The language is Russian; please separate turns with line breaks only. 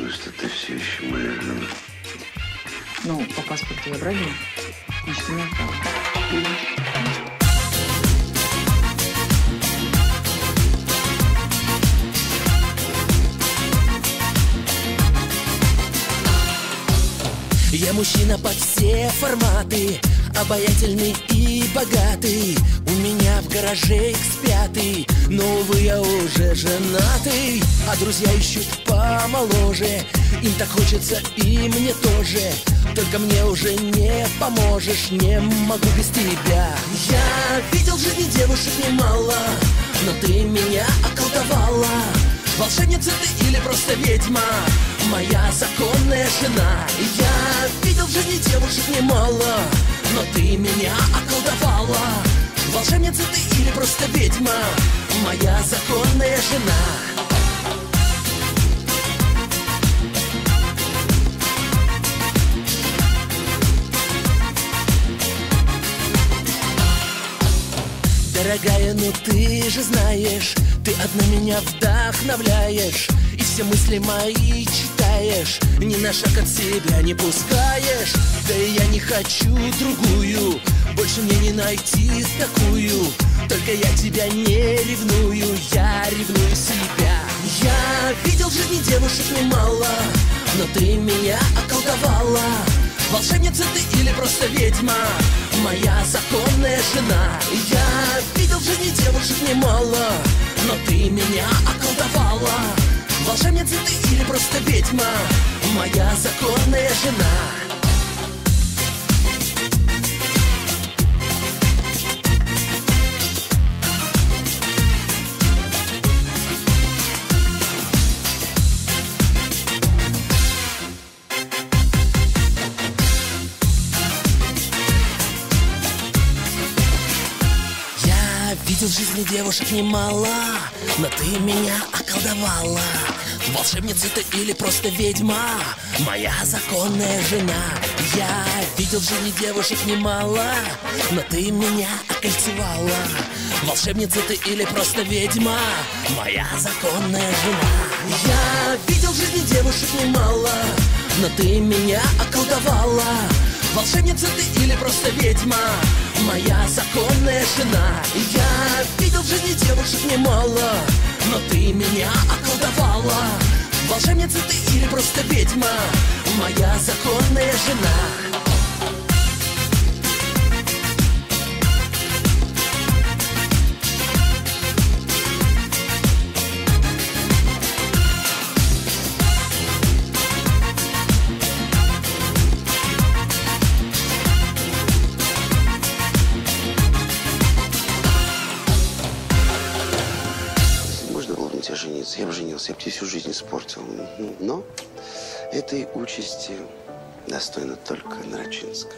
уверена, что ты все еще моя жена?
Ну, по паспорту я бродила. Значит, имею право.
Я мужчина под все форматы, обаятельный и богатый. У меня в гараже X5, но, увы, я уже женатый. А друзья ищут помоложе, им так хочется и мне тоже. Только мне уже не поможешь, не могу без тебя. Я видел в жизни девушек немало, но ты меня околдовала. Волшебница ты или просто ведьма, моя законная жена. Я видел в жизни девушек немало, но ты меня околдовала. Волшебница ты или просто ведьма, моя законная жена. Дорогая, ну ты же знаешь, ты одна меня вдохновляешь, и все мысли мои читаешь, ни на шаг от себя не пускаешь. Да и я не хочу другую, больше мне не найти такую. Только я тебя не ревную, я ревную себя. Я видел в жизни девушек немало, но ты меня околдовала. Волшебница ты или просто ведьма, моя законная жена. Я видел в жизни девушек немало, но ты меня околдовала. Волшебница ты или просто ведьма, моя законная жена. Видел в жизни девушек немало, но ты меня околдовала. Волшебница ты или просто ведьма, моя законная жена. Я видел в жизни девушек немало, но ты меня окольцевала. Волшебница ты или просто ведьма, моя законная жена. Я видел в жизни девушек немало, но ты меня околдовала. Волшебница ты или просто ведьма, моя законная жена. Я видел в жизни девушек немало, но ты меня околдовала. Волшебница ты или просто ведьма, моя законная жена.
Жениться. Я бы женился, я бы тебе всю жизнь испортил. Но этой участи достойна только Нарочинска.